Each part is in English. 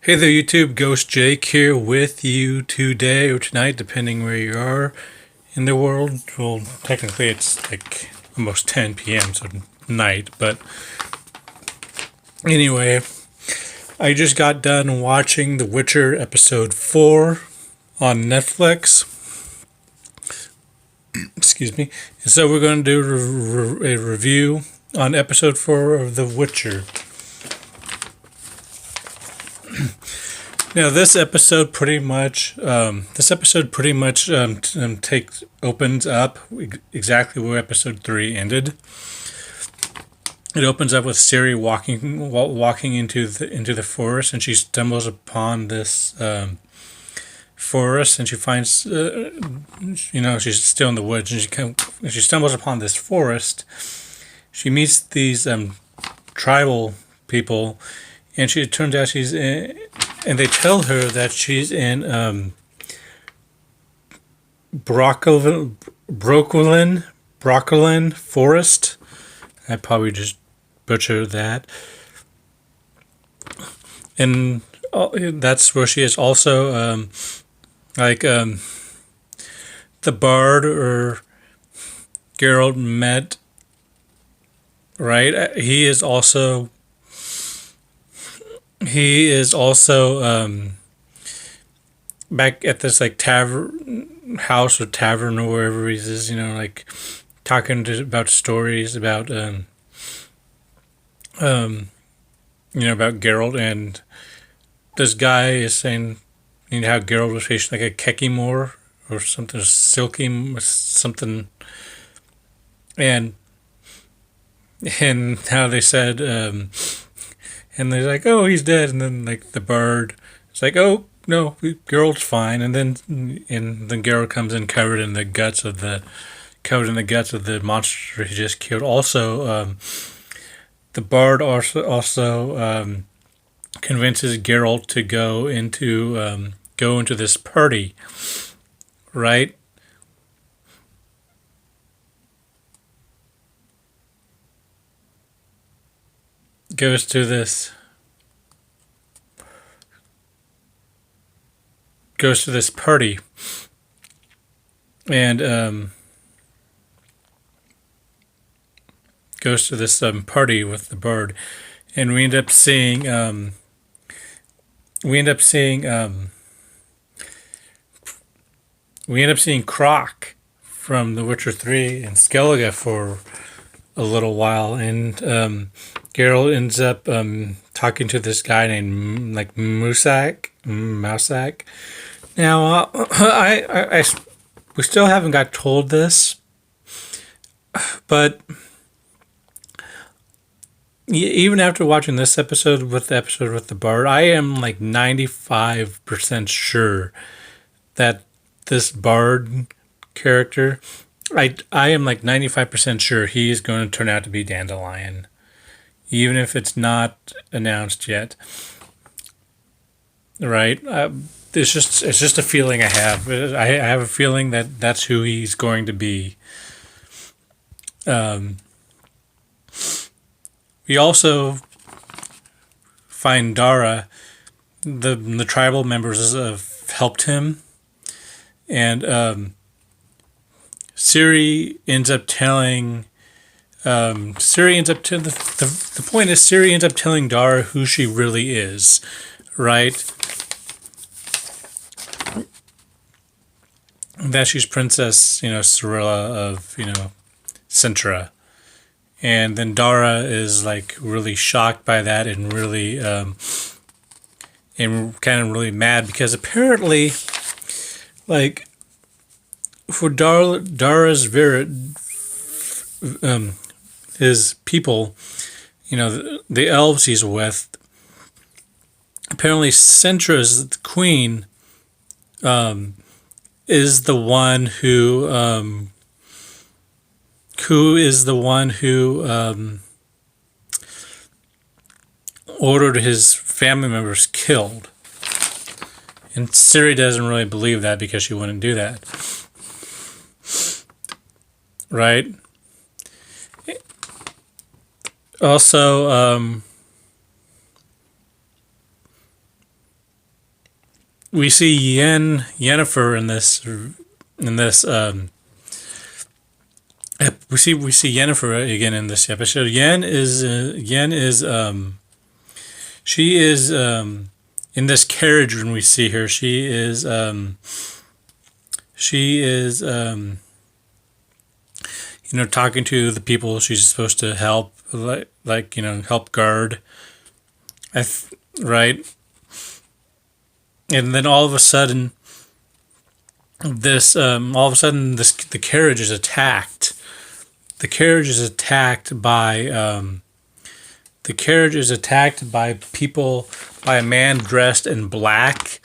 Hey there, YouTube. Ghost Jake here with you today or tonight, depending where you are in the world. Well, technically, it's like almost 10 p.m., so night. But anyway, I just got done watching The Witcher episode 4 on Netflix. Excuse me. And so we're going to do a review on episode 4 of The Witcher. Now, this episode pretty much opens up exactly where episode 3 ended. It opens up with Ciri walking into the forest, and she stumbles upon this forest, and she finds she's still in the woods, and she stumbles upon this forest. She meets these tribal people, and it turns out and they tell her that she's in Broccolin Forest. I probably just butchered that. And that's where she is. Also, the bard or Geralt met, right? He is also back at this tavern house or tavern or wherever he is, talking about stories about about Geralt, and this guy is saying how Geralt was facing like a Kekimore or something, silky something, and how they said and they're like, oh, he's dead. And then the bird is like, oh no, Geralt's fine. And then Geralt comes in covered in the guts of the monster he just killed. Also, the bard also convinces Geralt to go into this party, right? Goes to this party, and goes to this party with the bird, and we end up seeing Croc from The Witcher 3 and Skellige for a little while, and Geralt ends up talking to this guy named Mousak. Now, we still haven't got told this, but even after watching this episode with the bard, I am 95% sure that this bard character, I am 95% sure he is going to turn out to be Dandelion, even if it's not announced yet. Right? It's just a feeling I have. I have a feeling that that's who he's going to be. We also find Dara. The tribal members have helped him, and Ciri ends up telling. The point is, Ciri ends up telling Dara who she really is, right? That she's Princess, Cirilla of, Cintra. And then Dara is really shocked by that and really, and kind of really mad because apparently, for Dara's his people, the elves he's with, apparently Cintra's queen, is the one who ordered his family members killed. And Ciri doesn't really believe that because she wouldn't do that. Right? Also, we see Yennefer in this. We see Yennefer again in this episode. She is in this carriage when we see her. She is talking to the people she's supposed to help, help guard. Right, and then all of a sudden, the carriage is attacked. The carriage is attacked by people, by a man dressed in black,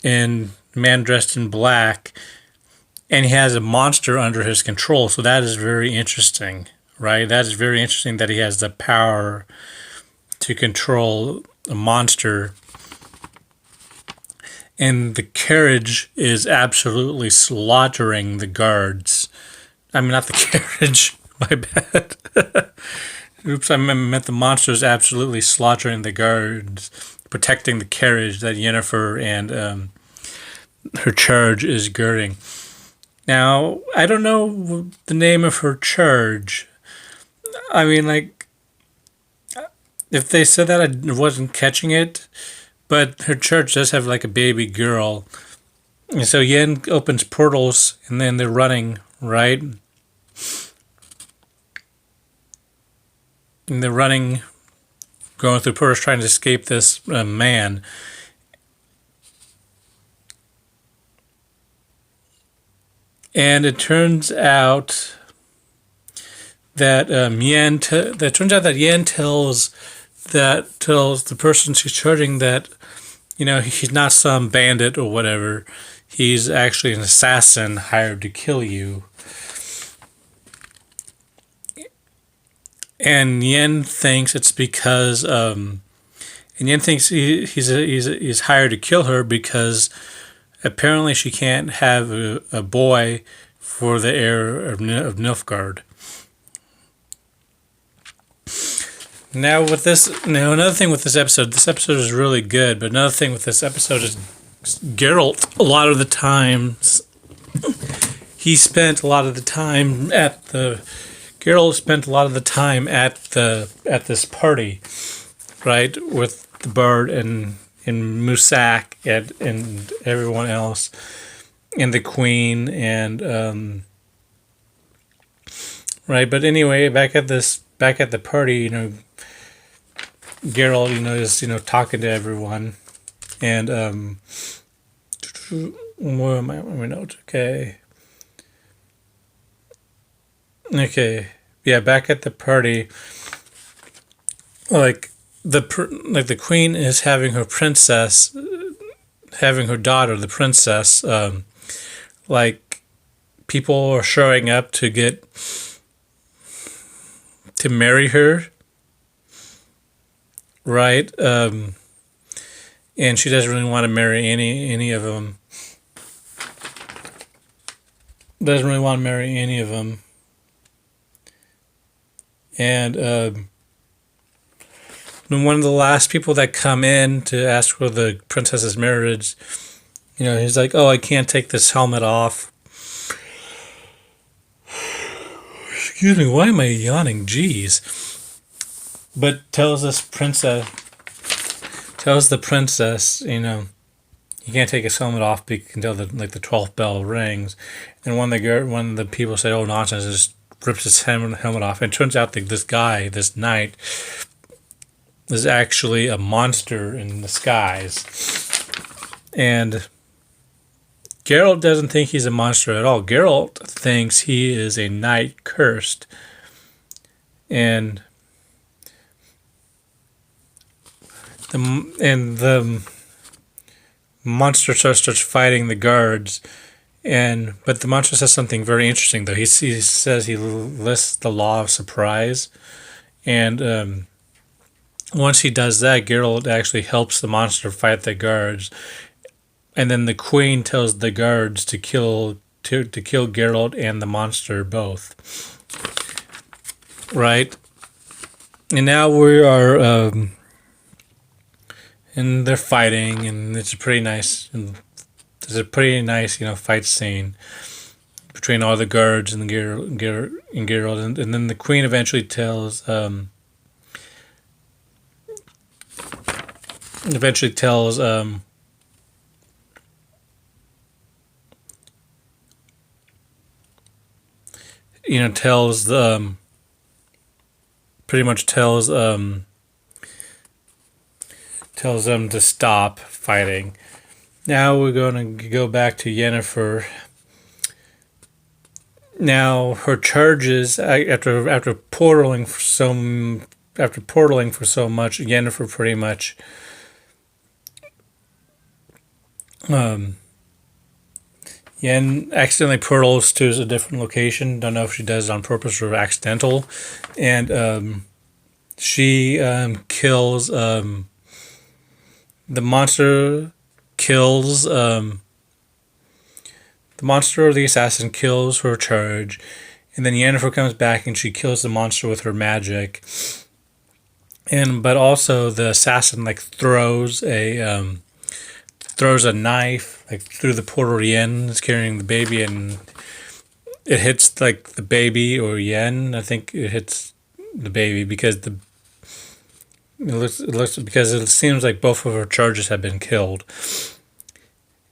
and and he has a monster under his control. So that is very interesting, right? That is very interesting that he has the power to control a monster. And the carriage is absolutely slaughtering the guards. I mean, not the carriage. My bad. Oops, I meant the monster is absolutely slaughtering the guards, protecting the carriage that Yennefer and her charge is girding. Now, I don't know the name of her charge. I mean, if they said that, I wasn't catching it. But her church does have like a baby girl. And so Yen opens portals and then they're running, right? And they're running, going through portals trying to escape this man. And it turns out that Yen tells the person she's charging that, he's not some bandit or whatever. He's actually an assassin hired to kill you. And Yen thinks it's because, he's hired to kill her because apparently she can't have a boy for the heir of Nilfgaard. Now, another thing with this episode is really good, but another thing with this episode is Geralt, Geralt spent a lot of the time at this party, right, with the bard and Musak and everyone else, and the queen, and right. But anyway, back at the party, Geralt, is talking to everyone, and where am I on my notes? Okay, yeah, back at the party, the queen is having her daughter, the princess, people are showing up to marry her. Right, and she doesn't really want to marry any of them. Doesn't really want to marry any of them, and one of the last people that come in to ask for the princess's marriage, he's like, "Oh, I can't take this helmet off." Excuse me, why am I yawning? Jeez. But tells the princess, you can't take his helmet off until the 12th bell rings. And when the people say, "Oh, nonsense," just rips his helmet off. And it turns out that this knight, is actually a monster in disguise. And Geralt doesn't think he's a monster at all. Geralt thinks he is a knight cursed. And the monster starts fighting the guards, but the monster says something very interesting though. He says he lists the law of surprise, and once he does that, Geralt actually helps the monster fight the guards, and then the queen tells the guards to kill Geralt and the monster both. Right, and now we are. and they're fighting, and it's a pretty nice, fight scene between all the guards and Geralt, and then the queen eventually tells tells pretty much tells them to stop fighting. Now we're going to go back to Yennefer. Now her charges after portaling for so much, Yennefer pretty much Yen accidentally portals to a different location. Don't know if she does it on purpose or accidental, and she kills the monster. Kills the monster, or the assassin kills her charge, and then Yennefer comes back and she kills the monster with her magic. But also the assassin throws a knife through the portal. Yen is carrying the baby, and it hits the baby, or Yen. I think it hits the baby because it seems like both of her charges have been killed.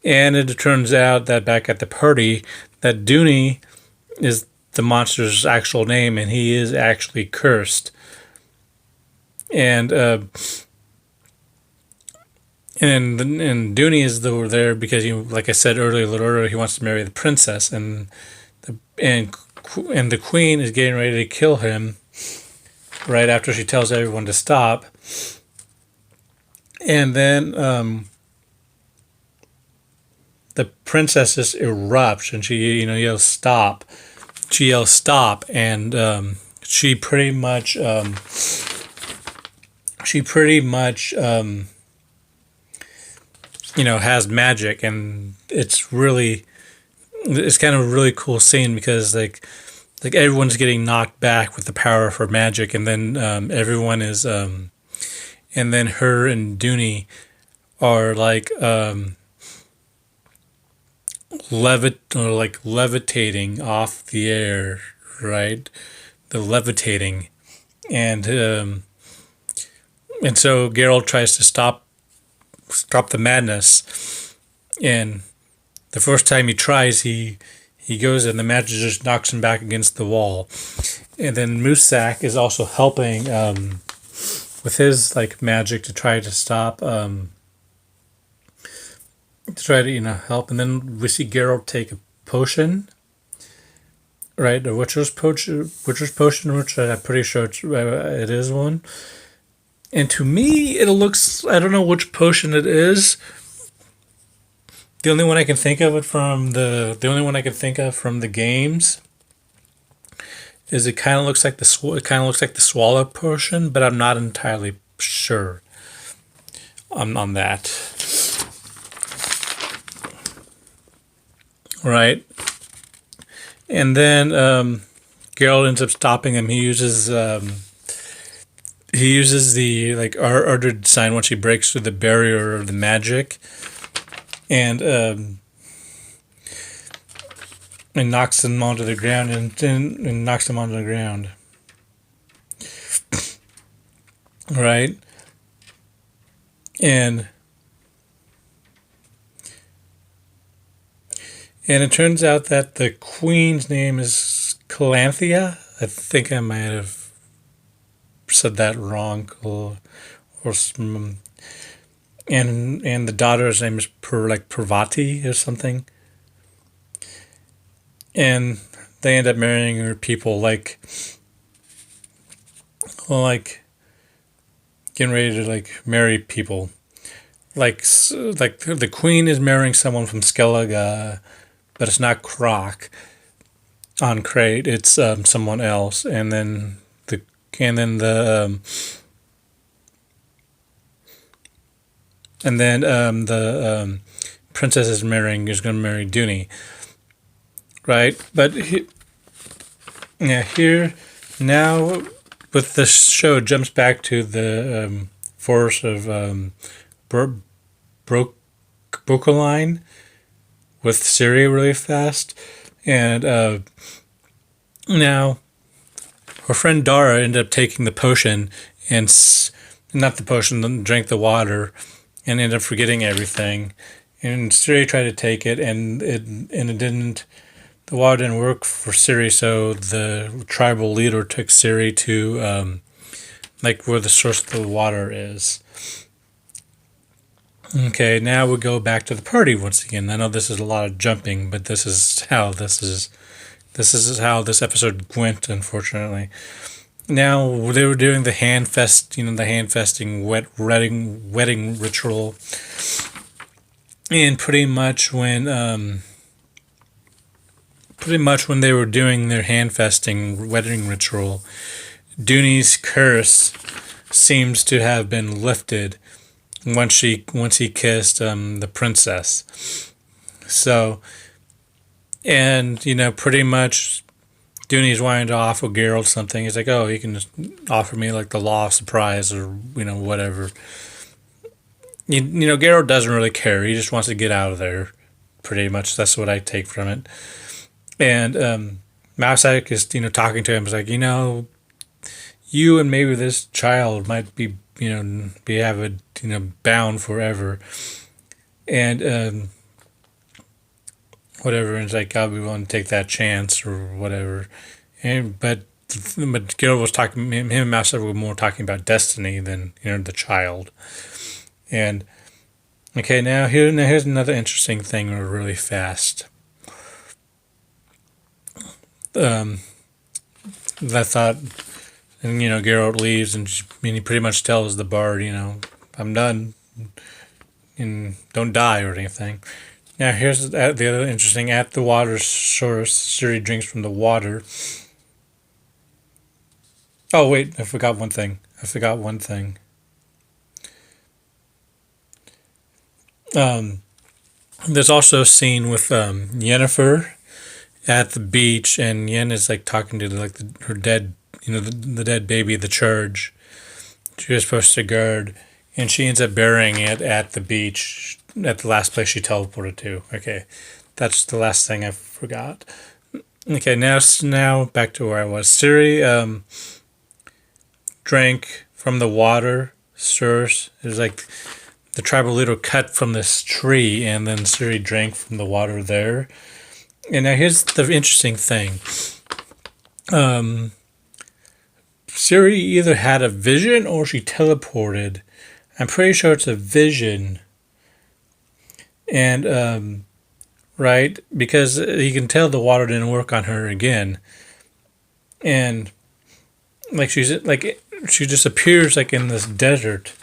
And it turns out that back at the party, that Dooney is the monster's actual name, and he is actually cursed. And Dooney is there because like I said a little earlier, he wants to marry the princess, and the queen is getting ready to kill him right after she tells everyone to stop. And then the princess just erupts, and she yells stop. She yells stop, and she pretty much has magic, and it's kind of a really cool scene because everyone's getting knocked back with the power of her magic, and then everyone is and then her and Dooney are levitating off the air, right? The levitating, and so Geralt tries to stop the madness, and the first time he tries, he goes and the magic just knocks him back against the wall. And then Musak is also helping with his magic to try to stop help. And then we see Geralt take a potion, right? A Witcher's potion, which I'm pretty sure it is one. And to me, it looks, I don't know which potion it is. The only one I can think of from the games is it kind of looks like the swallow potion, but I'm not entirely sure on that. Right. And then Geralt ends up stopping him. He uses the Ardred sign once he breaks through the barrier of the magic, and knocks him onto the ground, and knocks him onto the ground. Right. And it turns out that the queen's name is Calanthea. I think I might have said that wrong, and the daughter's name is Parvati or something. And they end up marrying her people getting ready to marry people. The queen is marrying someone from Skellige, but it's not Croc on Crate. It's someone else, and then the princess is going to marry Dooney, right? But here now, with the show, jumps back to the forest of broke a line with Ciri really fast, and now her friend Dara ended up taking the potion and not the potion, drank the water, and ended up forgetting everything. And Ciri tried to take it, and it didn't. The water didn't work for Ciri, so the tribal leader took Ciri to where the source of the water is. Okay, now we go back to the party once again. I know this is a lot of jumping, but this is how this how this episode went, unfortunately. Now they were doing the hand festing wedding ritual, and pretty much when they were doing their hand festing wedding ritual, Dooney's curse seems to have been lifted once he kissed the princess. So, and pretty much Dooney's wanting to offer Geralt something. He's like, oh, you can just offer me like the law of surprise or whatever. Geralt doesn't really care. He just wants to get out of there. Pretty much, that's what I take from it. And Mousak is talking to him. He's like, you and maybe this child might be bound forever. And whatever, and it's like, I'll be willing to take that chance or whatever. But Geralt was talking, him and Mousak were more talking about destiny than the child. And okay, now here's another interesting thing really fast. I thought, and Geralt leaves, and he pretty much tells the bard, I'm done, and don't die or anything. Now here's the other interesting. At the water source, Ciri drinks from the water. Oh wait, I forgot one thing. There's also a scene with Yennefer at the beach, and Yen is like talking to her dead, the dead baby, the charge she was supposed to guard, and she ends up burying it at the beach at the last place she teleported to. Okay, that's the last thing I forgot. Okay, now back to where I was. Ciri drank from the water source. It was like the tribal leader cut from this tree, and then Ciri drank from the water there. And now here's the interesting thing. Ciri either had a vision or she teleported. I'm pretty sure it's a vision. And, right? Because you can tell the water didn't work on her again. And, she just appears in this desert.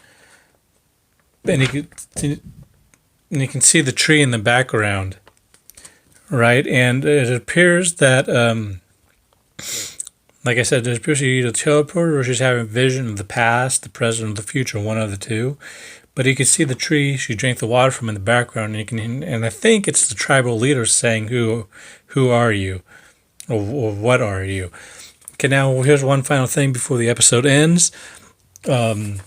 And you can see the tree in the background. Right, and it appears that, like I said, it appears she's either teleported or she's having a vision of the past, the present, or the future, one of the two. But you can see the tree she drank the water from in the background, and I think it's the tribal leader saying, "Who are you, or what are you?" Okay, now here's one final thing before the episode ends. We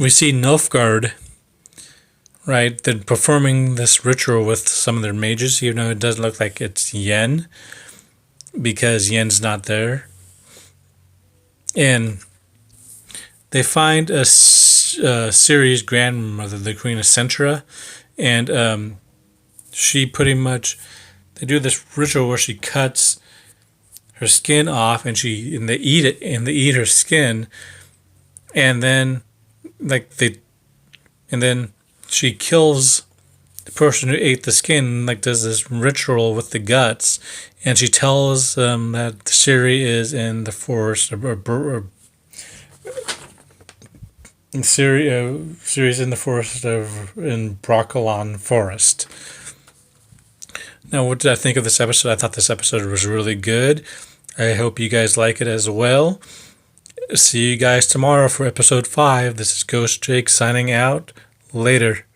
see Nilfgaard. Right, they're performing this ritual with some of their mages, even though it doesn't look like it's Yen, because Yen's not there. And they find Ciri's grandmother, the Queen of Centra, and she pretty much, they do this ritual where she cuts her skin off, and they eat it, and they eat her skin, and then she kills the person who ate the skin, does this ritual with the guts, and she tells that Ciri is in the forest, Ciri's in the forest in Broccolon Forest. Now, what did I think of this episode? I thought this episode was really good. I hope you guys like it as well. See you guys tomorrow for episode 5. This is Ghost Jake signing out. Later.